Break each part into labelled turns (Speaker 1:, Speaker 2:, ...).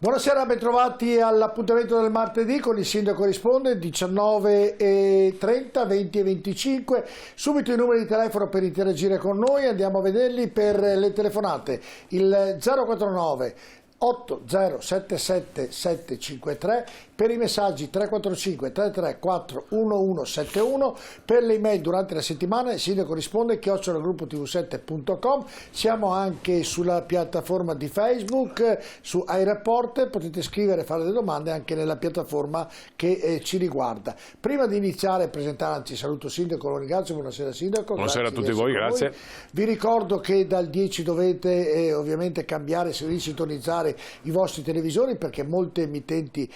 Speaker 1: Buonasera, bentrovati all'appuntamento del martedì con il sindaco risponde 19:30, 20 e 25. Subito i numeri di telefono per interagire con noi, andiamo a vederli per le telefonate. Il 049 8077 753, per i messaggi 345 334 1171, per le email durante la settimana il sindaco risponde @gruppotv7.com. Siamo anche sulla piattaforma di Facebook, su iReport, potete scrivere e fare delle domande anche nella piattaforma che ci riguarda. Prima di iniziare a presentare, anzi saluto il sindaco, lo ringrazio, buonasera sindaco.
Speaker 2: Buonasera a tutti voi, grazie.
Speaker 1: Vi ricordo che dal 10 dovete ovviamente cambiare, risintonizzare i vostri televisori perché molte emittenti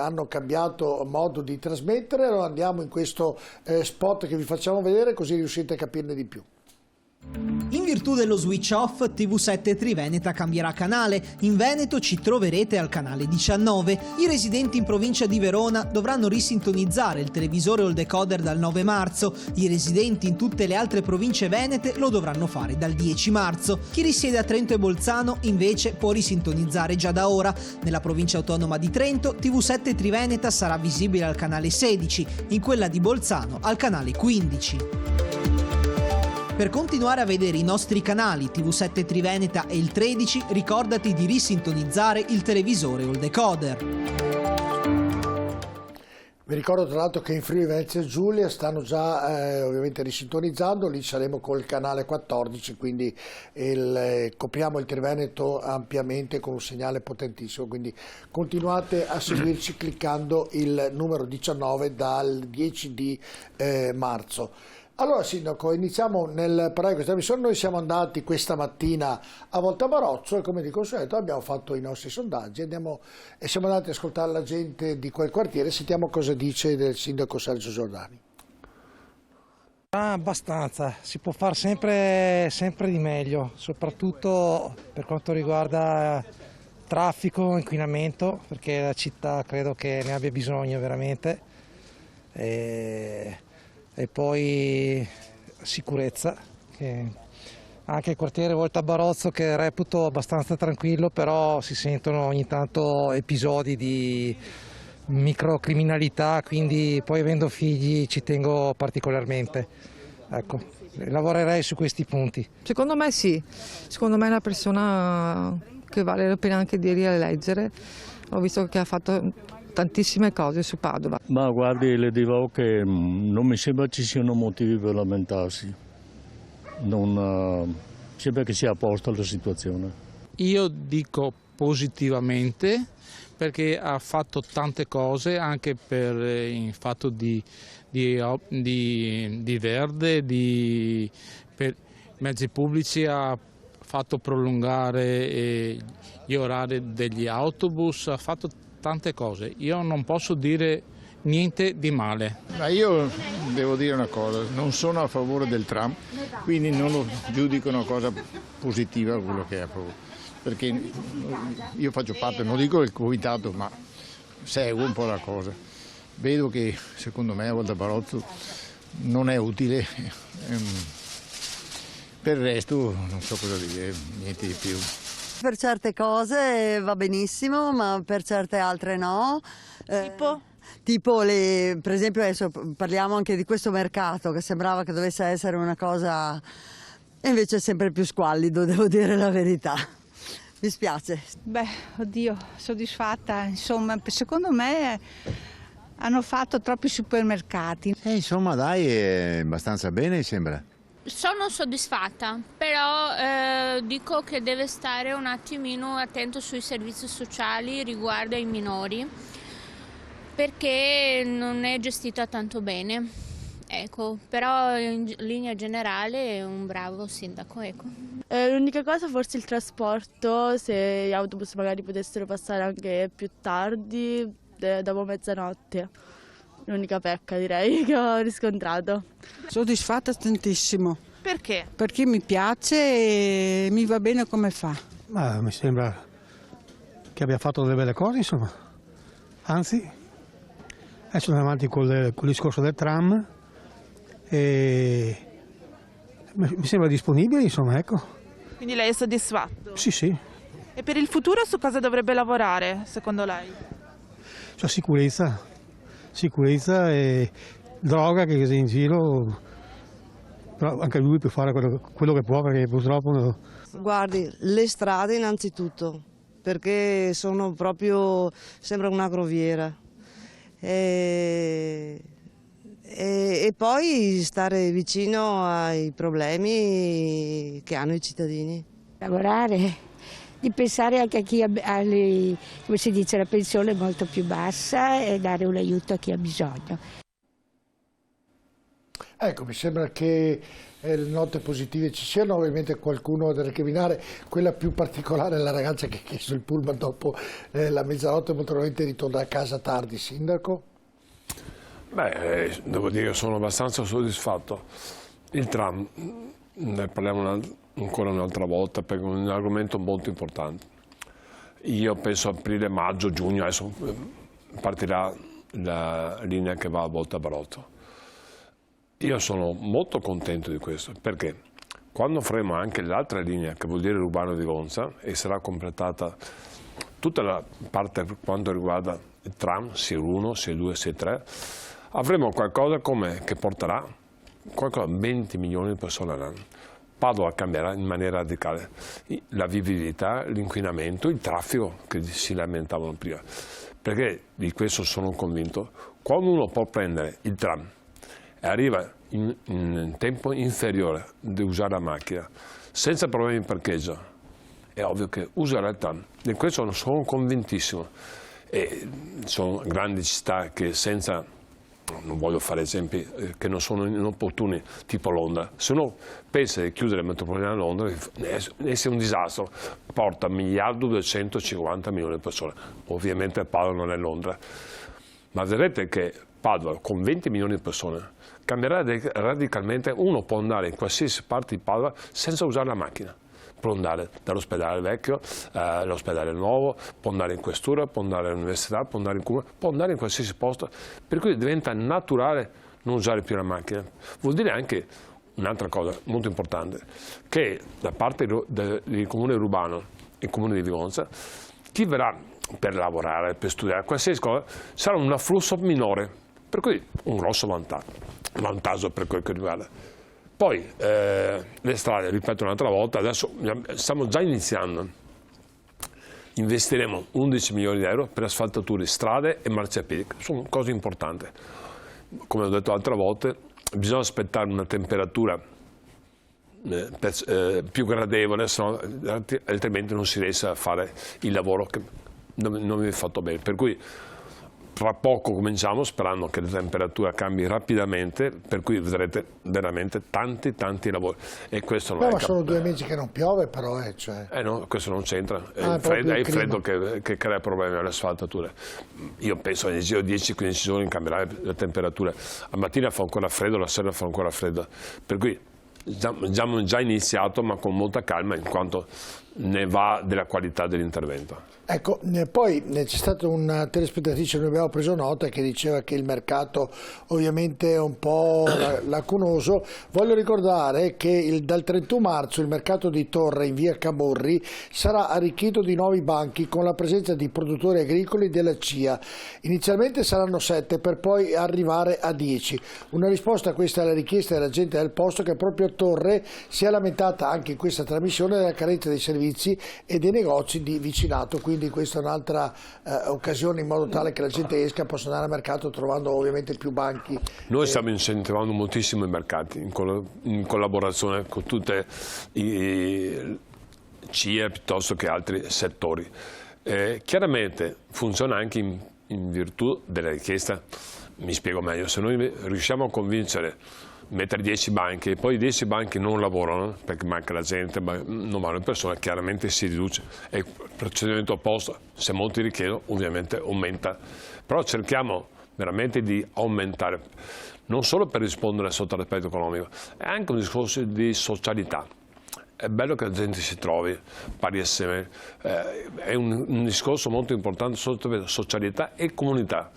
Speaker 1: hanno cambiato modo di trasmettere. Allora andiamo in questo spot che vi facciamo vedere, così riuscite a capirne di più.
Speaker 3: In virtù dello switch off, TV7 Triveneta cambierà canale. In Veneto ci troverete al canale 19. I residenti in provincia di Verona dovranno risintonizzare il televisore o il decoder dal 9 marzo. I residenti in tutte le altre province venete lo dovranno fare dal 10 marzo. Chi risiede a Trento e Bolzano invece può risintonizzare già da ora. Nella provincia autonoma di Trento, TV7 Triveneta sarà visibile al canale 16, in quella di Bolzano al canale 15. Per continuare a vedere i nostri canali TV7 Triveneta e il 13, ricordati di risintonizzare il televisore o il decoder.
Speaker 1: Vi ricordo tra l'altro che in Friuli Venezia Giulia stanno già ovviamente risintonizzando, lì saremo col canale 14, quindi copriamo il Triveneto ampiamente con un segnale potentissimo, quindi continuate a seguirci cliccando il numero 19 dal 10 di marzo. Allora sindaco, iniziamo nel parlare di questa missione. Noi siamo andati questa mattina a Volta Barozzo e come di consueto abbiamo fatto i nostri sondaggi e siamo andati ad ascoltare la gente di quel quartiere. Sentiamo cosa dice del sindaco Sergio Giordani.
Speaker 4: Abbastanza, si può fare sempre di meglio, soprattutto per quanto riguarda traffico, inquinamento, perché la città credo che ne abbia bisogno veramente. E poi sicurezza, che anche il quartiere Volta Barozzo che reputo abbastanza tranquillo, però si sentono ogni tanto episodi di microcriminalità, quindi poi avendo figli ci tengo particolarmente. Ecco, lavorerei su questi punti.
Speaker 5: Secondo me sì, secondo me è una persona che vale la pena anche di rieleggere, ho visto che ha fatto tantissime cose su Padova.
Speaker 6: Ma guardi, le dirò che non mi sembra ci siano motivi per lamentarsi, sembra che sia a posto la situazione.
Speaker 7: Io dico positivamente perché ha fatto tante cose anche per il fatto di verde, per mezzi pubblici, ha fatto prolungare gli orari degli autobus, ha fatto tante cose. Io non posso dire niente di male.
Speaker 2: Ma io devo dire una cosa, non sono a favore del tram, quindi non lo giudico una cosa positiva quello che è, perché io faccio parte, non dico del comitato, ma seguo un po' la cosa. Vedo che secondo me a Volta Barozzo non è utile, per il resto non so cosa dire, niente di più.
Speaker 8: Per certe cose va benissimo, ma per certe altre no. Tipo per esempio adesso parliamo anche di questo mercato che sembrava che dovesse essere una cosa e invece è sempre più squallido, devo dire la verità. Mi spiace.
Speaker 9: Beh, oddio, soddisfatta, insomma, secondo me hanno fatto troppi supermercati.
Speaker 10: Insomma dai, è abbastanza bene sembra.
Speaker 11: Sono soddisfatta, però dico che deve stare un attimino attento sui servizi sociali riguardo ai minori, perché non è gestita tanto bene, ecco, però in linea generale è un bravo sindaco, ecco.
Speaker 12: L'unica cosa forse il trasporto, se gli autobus magari potessero passare anche più tardi, dopo mezzanotte. L'unica pecca direi che ho riscontrato.
Speaker 13: Soddisfatta tantissimo.
Speaker 9: Perché?
Speaker 13: Perché mi piace e mi va bene come fa.
Speaker 14: Ma mi sembra che abbia fatto delle belle cose, insomma. Anzi, adesso andiamo avanti con il discorso del tram e mi sembra disponibile, insomma, ecco.
Speaker 9: Quindi lei è soddisfatto?
Speaker 14: Sì, sì.
Speaker 15: E per il futuro su cosa dovrebbe lavorare, secondo lei?
Speaker 14: Cioè, sicurezza e droga che è in giro, però anche lui può fare quello che può, perché purtroppo no.
Speaker 16: Guardi, le strade innanzitutto, perché sono proprio, sembra una groviera. E poi stare vicino ai problemi che hanno i cittadini.
Speaker 17: Lavorare, di pensare anche a chi ha come si dice, la pensione molto più bassa e dare un aiuto a chi ha bisogno.
Speaker 1: Ecco, mi sembra che le note positive ci siano, ovviamente qualcuno da recriminare. Quella più particolare è la ragazza che ha chiesto il pullman dopo la mezzanotte, molto probabilmente ritorna a casa tardi. Sindaco?
Speaker 18: Beh, devo dire che sono abbastanza soddisfatto. Il tram, ne parliamo ancora un'altra volta perché è un argomento molto importante. Io penso aprile, maggio, giugno, adesso partirà la linea che va a Volta Barotto. Io sono molto contento di questo, perché quando faremo anche l'altra linea, che vuol dire Urbano di Gonza, e sarà completata tutta la parte per quanto riguarda il tram, sia 1, sia 2, sia 3, avremo qualcosa che porterà qualcosa 20 milioni di persone all'anno. Padova cambierà in maniera radicale la vivibilità, l'inquinamento, il traffico che si lamentavano prima. Perché di questo sono convinto. Quando uno può prendere il tram e arriva in tempo inferiore di usare la macchina, senza problemi di parcheggio, è ovvio che userà il tram. Di questo sono convintissimo. E sono grandi città che senza, non voglio fare esempi che non sono inopportuni, tipo Londra. Se uno pensa di chiudere la metropolitana di Londra, è un disastro, porta 1.250 milioni di persone. Ovviamente Padova non è Londra, ma vedrete che Padova con 20 milioni di persone cambierà radicalmente. Uno può andare in qualsiasi parte di Padova senza usare la macchina. Può andare dall'ospedale vecchio all'ospedale nuovo, può andare in questura, può andare all'università, può andare in comune, può andare in qualsiasi posto, per cui diventa naturale non usare più la macchina. Vuol dire anche un'altra cosa molto importante, che da parte del comune urbano e il comune di Vigonza, chi verrà per lavorare, per studiare, qualsiasi cosa, sarà un afflusso minore, per cui un grosso vantaggio per quel che riguarda. Poi le strade, ripeto un'altra volta, adesso stiamo già iniziando, investiremo 11 milioni di euro per asfaltature, strade e marciapiedi, sono cose importanti. Come ho detto altre volte, bisogna aspettare una temperatura più gradevole, altrimenti non si riesce a fare il lavoro che non mi è fatto bene. Per cui tra poco cominciamo, sperando che la temperatura cambi rapidamente, per cui vedrete veramente tanti lavori. E questo non
Speaker 1: ma sono 2 mesi che non piove, però
Speaker 18: no, questo non c'entra, è il freddo che crea problemi alle asfaltature. Io penso che nel giro 10-15 giorni cambierà la temperatura. La mattina fa ancora freddo, la sera fa ancora freddo. Per cui abbiamo già iniziato, ma con molta calma, in quanto ne va della qualità dell'intervento.
Speaker 1: Ecco, poi c'è stata una telespettatrice, noi abbiamo preso nota, che diceva che il mercato ovviamente è un po' lacunoso. Voglio ricordare che dal 31 marzo il mercato di Torre in via Caborri sarà arricchito di nuovi banchi con la presenza di produttori agricoli della CIA. Inizialmente saranno 7 per poi arrivare a 10. Una risposta a questa alla richiesta della gente del posto, che proprio a Torre si è lamentata anche in questa trasmissione della carenza dei servizi e dei negozi di vicinato. Quindi questa è un'altra occasione, in modo tale che la gente esca, possa andare al mercato trovando ovviamente più banchi.
Speaker 18: Noi stiamo incentivando moltissimo i mercati in collaborazione con tutte i CIE piuttosto che altri settori. Chiaramente funziona anche in virtù della richiesta. Mi spiego meglio: se noi riusciamo a convincere, mettere 10 banchi e poi 10 banchi non lavorano perché manca la gente, non vanno le persone, chiaramente si riduce. E il procedimento opposto, se molti richiedono, ovviamente aumenta. Però cerchiamo veramente di aumentare, non solo per rispondere sotto l'aspetto economico, è anche un discorso di socialità. È bello che la gente si trovi, parli assieme, è un discorso molto importante sotto socialità e comunità.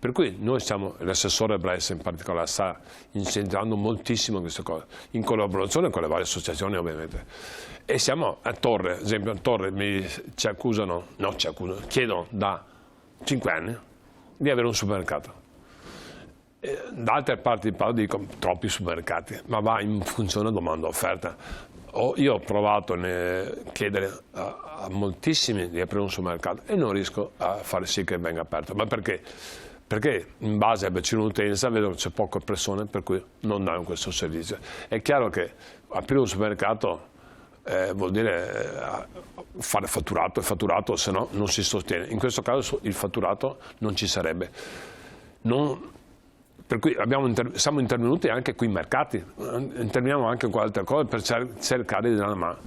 Speaker 18: Per cui noi siamo, l'assessore Bressa in particolare sta incentivando moltissimo queste cose, in collaborazione con le varie associazioni ovviamente. E siamo a Torre, ad esempio a Torre ci accusano, no ci accusano, chiedono da 5 anni di avere un supermercato. Da altre parti di Padova dicono troppi supermercati, ma va in funzione domanda-offerta. Io ho provato a chiedere a moltissimi di aprire un supermercato e non riesco a fare sì che venga aperto. Ma perché? Perché in base al bacino d'utenza vedo che c'è poche persone per cui non danno questo servizio. È chiaro che aprire un supermercato vuol dire fare fatturato, e fatturato se no non si sostiene. In questo caso il fatturato non ci sarebbe. Per cui siamo intervenuti anche qui in mercati, interveniamo anche con altre cose per cercare di dare una mano.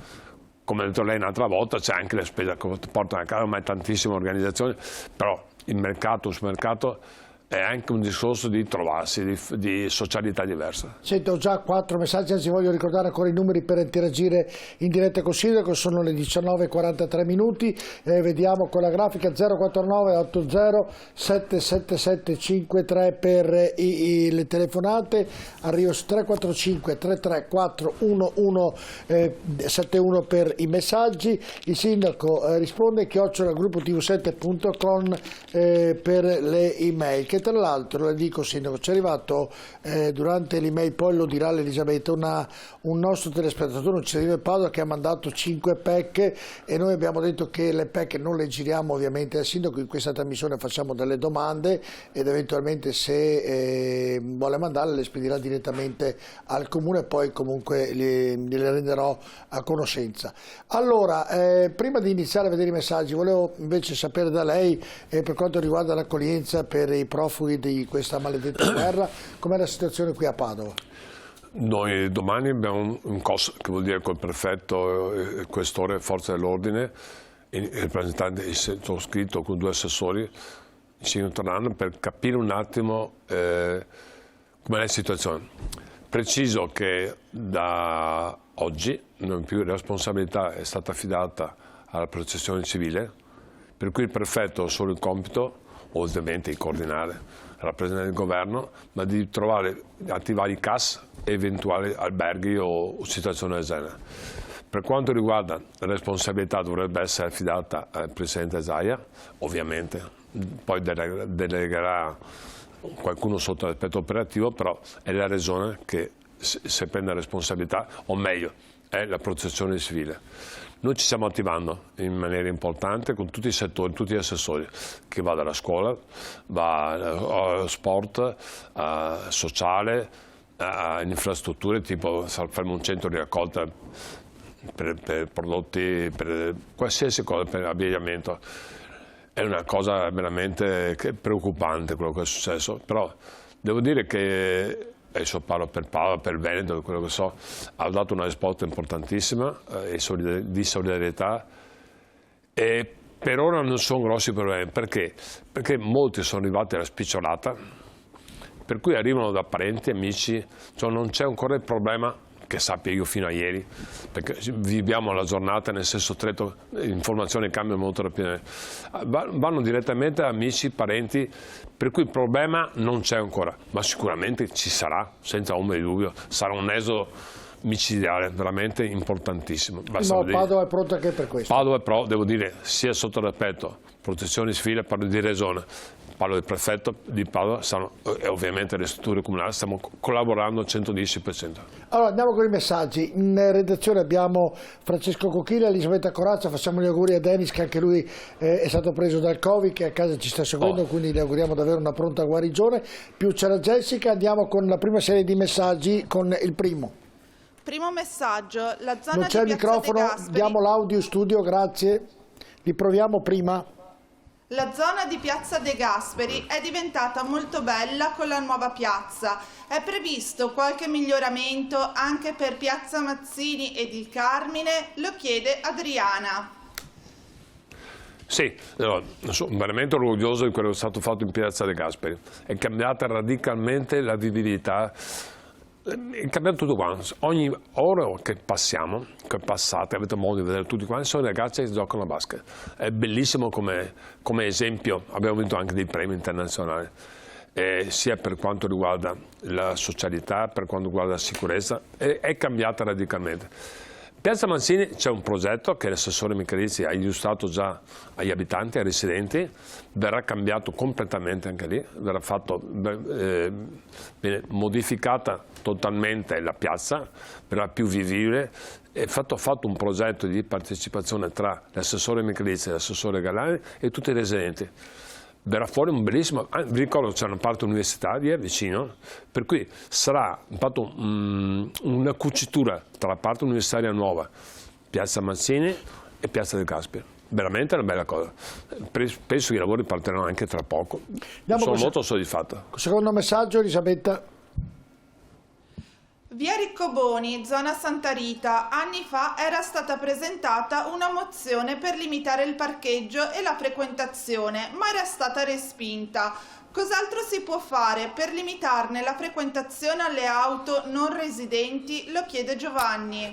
Speaker 18: Come ha detto lei un'altra volta, c'è anche la spesa che portano a casa, ormai tantissime organizzazioni, però il mercato, il supermercato è anche un discorso di trovarsi, di socialità diversa.
Speaker 1: Sento già 4 messaggi, anzi voglio ricordare ancora i numeri per interagire in diretta con Silvio, che sono le 19:43 minuti. Vediamo con la grafica 049 80 777 53 per le telefonate, arrivo su 345 334 1171 per i messaggi. Il sindaco risponde @gruppotv7.com per le email, che tra l'altro, le dico sindaco, ci è arrivato durante l'email, poi lo dirà l'Elisabetta, un nostro telespettatore, un cittadino di Padova, che ha mandato 5 PEC e noi abbiamo detto che le PEC non le giriamo ovviamente al sindaco, in questa trasmissione facciamo delle domande ed eventualmente se vuole mandarle le spedirà direttamente al comune e poi comunque gliele renderò a conoscenza. Allora, prima di iniziare a vedere i messaggi, volevo invece sapere da lei per quanto riguarda l'accoglienza per i profughi di questa maledetta guerra, com'è la situazione qui a Padova?
Speaker 18: Noi domani abbiamo un COS, che vuol dire col prefetto, il questore, forze dell'ordine, il rappresentante, il sottoscritto con 2 assessori, ci torneranno per capire un attimo com'è la situazione. Preciso che da oggi non più la responsabilità è stata affidata alla protezione civile, per cui il prefetto ha solo il compito, ovviamente di coordinare la rappresentante del governo, ma di attivare i CAS e eventuali alberghi o situazioni del genere. Per quanto riguarda la responsabilità, dovrebbe essere affidata al presidente Zaia, ovviamente, poi delegherà qualcuno sotto l'aspetto operativo, però è la regione che se prende la responsabilità, o meglio, è la protezione civile. Noi ci stiamo attivando in maniera importante con tutti i settori, tutti gli assessori, che va dalla scuola, va allo sport, sociale, in infrastrutture, tipo faremo un centro di raccolta per prodotti, per qualsiasi cosa, per abbigliamento. È una cosa veramente preoccupante quello che è successo, però devo dire che adesso parlo per Padova, per Veneto, quello che so, ha dato una risposta importantissima di solidarietà e per ora non sono grossi problemi. Perché? Perché molti sono arrivati alla spicciolata, per cui arrivano da parenti, amici, cioè non c'è ancora il problema, che sappia io fino a ieri, perché viviamo la giornata nel senso stretto, l'informazione cambia molto rapidamente, vanno direttamente a amici, parenti, per cui il problema non c'è ancora, ma sicuramente ci sarà, senza ombra di dubbio, sarà un esodo micidiale veramente importantissimo.
Speaker 1: Ma Padova è pronta anche per questo?
Speaker 18: Padova è pronta, devo dire, sia sotto l'aspetto protezione civile, parlo di regione, parlo del prefetto di Padova e ovviamente le strutture comunali, stiamo collaborando al 110%.
Speaker 1: Allora andiamo con i messaggi. In redazione abbiamo Francesco Cocchilla, Elisabetta Corazza, facciamo gli auguri a Denis che anche lui è stato preso dal Covid, che a casa ci sta seguendo, quindi gli auguriamo davvero una pronta guarigione. Più c'era Jessica, andiamo con la prima serie di messaggi, con il primo.
Speaker 15: Primo messaggio, la zona
Speaker 1: non c'è il microfono, diamo l'audio studio, grazie. Riproviamo prima.
Speaker 15: La zona di Piazza De Gasperi è diventata molto bella con la nuova piazza. È previsto qualche miglioramento anche per Piazza Mazzini ed il Carmine? Lo chiede Adriana.
Speaker 18: Sì, sono veramente orgoglioso di quello che è stato fatto in Piazza De Gasperi. È cambiata radicalmente la vivibilità. È cambiato tutto quanto. Ogni ora che passiamo, che passate, avete modo di vedere tutti quanti, sono ragazzi che giocano a basket. È bellissimo come esempio, abbiamo vinto anche dei premi internazionali. sia per quanto riguarda la socialità, per quanto riguarda la sicurezza, è cambiata radicalmente. Piazza Mazzini c'è un progetto che l'assessore Michalizzi ha illustrato già agli abitanti, ai residenti, verrà cambiato completamente anche lì, verrà viene modificata totalmente la piazza, verrà più vivibile, è fatto un progetto di partecipazione tra l'assessore Michalizzi, l'assessore Galani e tutti i residenti. Verrà fuori un bellissimo, vi ricordo c'è una parte universitaria vicino, per cui sarà una cucitura tra la parte universitaria nuova, Piazza Mazzini e Piazza De Gasperi. Veramente una bella cosa. Penso che i lavori partiranno anche tra poco. Sono molto soddisfatto.
Speaker 1: Secondo messaggio, Elisabetta.
Speaker 15: Via Riccoboni, zona Santa Rita, anni fa era stata presentata una mozione per limitare il parcheggio e la frequentazione, ma era stata respinta. Cos'altro si può fare per limitarne la frequentazione alle auto non residenti? Lo chiede Giovanni.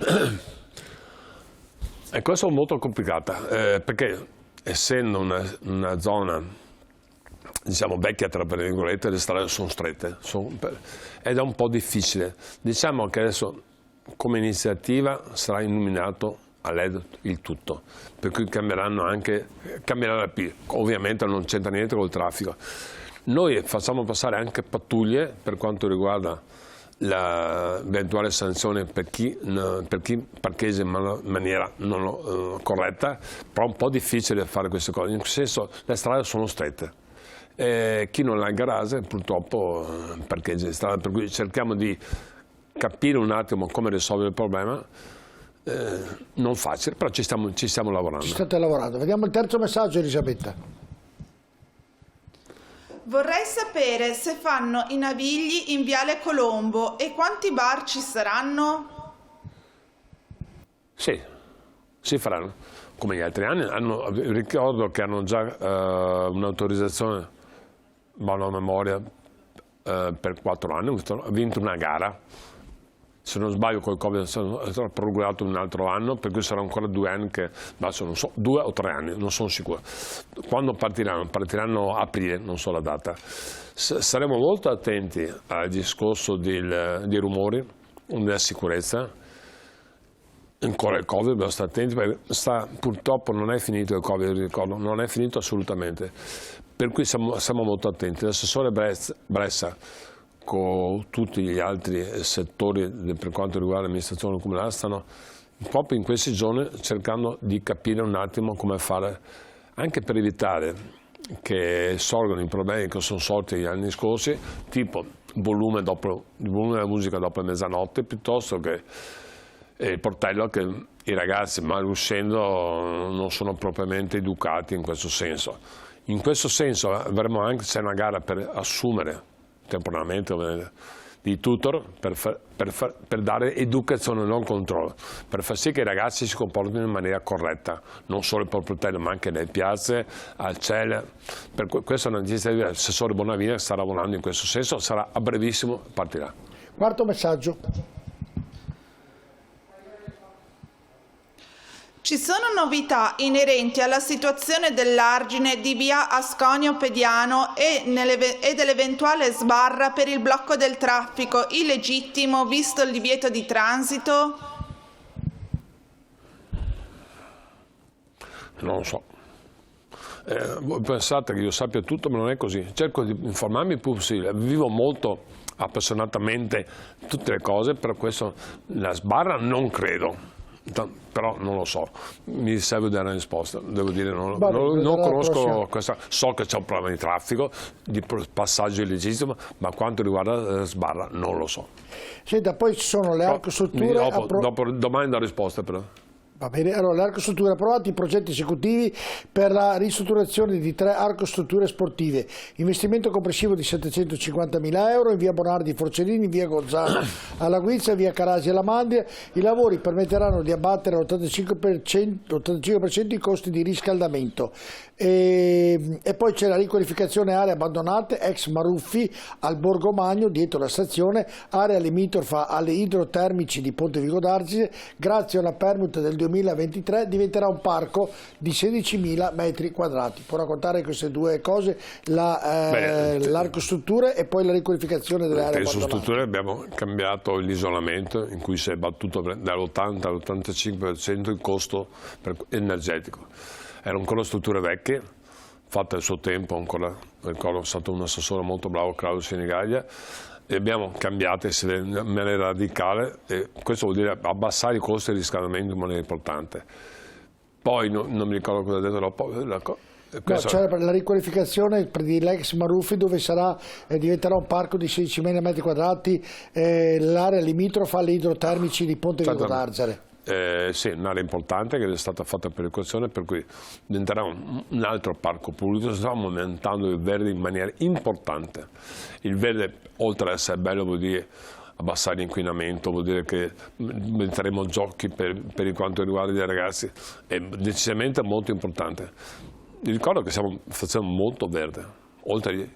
Speaker 18: E questo è molto complicata, perché essendo una zona diciamo vecchia, tra virgolette, le strade sono strette ed è un po' difficile. Diciamo che adesso come iniziativa sarà illuminato a LED il tutto, per cui cambierà la P, ovviamente non c'entra niente col traffico. Noi facciamo passare anche pattuglie per quanto riguarda l'eventuale sanzione per chi parcheggia in maniera non corretta, però è un po' difficile fare queste cose, in questo senso le strade sono strette. Chi non ha il garage purtroppo parcheggia in strada, per cui cerchiamo di capire un attimo come risolvere il problema, non facile, però ci stiamo lavorando.
Speaker 1: Ci state lavorando. Vediamo il terzo messaggio, Elisabetta.
Speaker 15: Vorrei sapere se fanno i Navigli in Viale Colombo e quanti bar ci saranno?
Speaker 18: Sì, si faranno come gli altri anni. Ricordo che hanno già un'autorizzazione, buona memoria, per 4 anni, ha vinto una gara, se non sbaglio col Covid sarà prorogato un altro anno, per cui saranno ancora 2 anni, non so, 2 o 3 anni, non sono sicuro. Quando partiranno? Partiranno a aprile, non so la data. Saremo molto attenti al discorso dei rumori, della sicurezza. Ancora il Covid, dobbiamo stare attenti, perché purtroppo non è finito il Covid, ricordo, non è finito assolutamente, per cui siamo molto attenti. L'assessore Bressa con tutti gli altri settori per quanto riguarda l'amministrazione comunale stanno proprio in questi giorni cercando di capire un attimo come fare, anche per evitare che sorgano i problemi che sono sorti gli anni scorsi, tipo il volume della musica dopo la mezzanotte, piuttosto che il portello, che i ragazzi, mal uscendo, non sono propriamente educati in questo senso. In questo senso avremo anche, c'è una gara per assumere temporaneamente di tutor per dare educazione, non controllo, per far sì che i ragazzi si comportino in maniera corretta, non solo per il portello ma anche nelle piazze, al cielo. Per questa è una notizia, l'assessore Bonavina sta lavorando in questo senso, sarà a brevissimo, partirà.
Speaker 1: Quarto messaggio.
Speaker 15: Ci sono novità inerenti alla situazione dell'argine di via Asconio Pediano e dell'eventuale sbarra per il blocco del traffico illegittimo visto il divieto di transito?
Speaker 18: Non lo so. Voi pensate che io sappia tutto, ma non è così. Cerco di informarmi il più possibile. Vivo molto appassionatamente tutte le cose, per questo la sbarra non credo. Però non lo so, mi serve dare una risposta, devo dire, non conosco questa, so che c'è un problema di traffico, di passaggio illegittimo, ma quanto riguarda la sbarra non lo so.
Speaker 1: Senta, poi ci sono le arcostrutture...
Speaker 18: Domani do risposta però.
Speaker 1: Va bene, allora le arcostrutture approvate, i progetti esecutivi per la ristrutturazione di 3 arcostrutture sportive, investimento complessivo di 750.000 euro in via Bonardi Forcellini, via Gonzalo alla Guizza, via Carasi alla Mandia. I lavori permetteranno di abbattere l'85% i costi di riscaldamento. E poi c'è la riqualificazione aree abbandonate, ex Maruffi al Borgo Magno, dietro la stazione, area limitrofa alle idrotermici di Ponte Vico d'Argine, grazie a una permuta del 2000 2023 diventerà un parco di 16.000 metri quadrati. Può raccontare queste due cose, l'arcostrutture e poi la riqualificazione delle aree abbandonate?
Speaker 18: Per strutture abbiamo cambiato l'isolamento, in cui si è battuto dall'80 all'85% il costo energetico. Erano ancora strutture vecchie, fatte al suo tempo, ancora ricordo è stato un assessore molto bravo, Claudio Sinigaglia, e abbiamo cambiato in maniera radicale, e questo vuol dire abbassare i costi di riscaldamento in maniera importante. Poi non mi ricordo cosa ha detto dopo.
Speaker 1: C'è la riqualificazione dell'ex Maruffi, dove diventerà un parco di 16.000 metri quadrati, l'area limitrofa alle idrotermici di Ponte di Godarzere.
Speaker 18: Sì, un'area importante che è stata fatta per equazione, per cui diventerà un altro parco pubblico. Stiamo aumentando il verde in maniera importante. Il verde, oltre ad essere bello, vuol dire abbassare l'inquinamento, vuol dire che metteremo giochi per quanto riguarda i ragazzi, è decisamente molto importante. Vi ricordo che stiamo facendo molto verde, oltre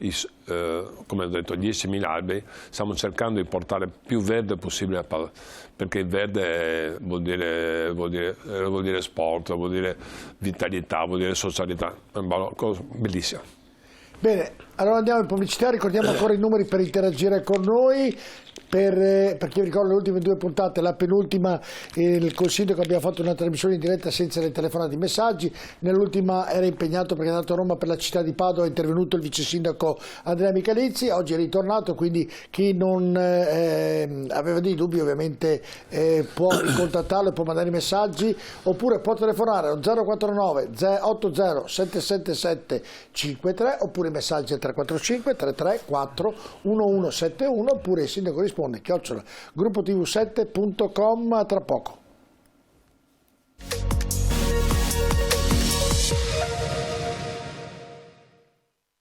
Speaker 18: come ho detto 10.000 alberi, stiamo cercando di portare più verde possibile a Padova, perché il verde vuol dire sport, vuol dire vitalità, vuol dire socialità, è una cosa bellissima.
Speaker 1: Bene, allora andiamo in pubblicità, ricordiamo ancora i numeri per interagire con noi. Per chi ricorda le ultime due puntate, la penultima il consiglio che abbiamo fatto una trasmissione in diretta senza le telefonate e messaggi, nell'ultima era impegnato perché è andato a Roma per la città di Padova, è intervenuto il vice sindaco Andrea Michalizzi, oggi è ritornato, quindi chi non aveva dei dubbi ovviamente può contattarlo, può mandare i messaggi oppure può telefonare allo 049 080 777 53 oppure i messaggi al 345 334 1171 oppure il sindaco risponde @gruppotv7.com. tra poco.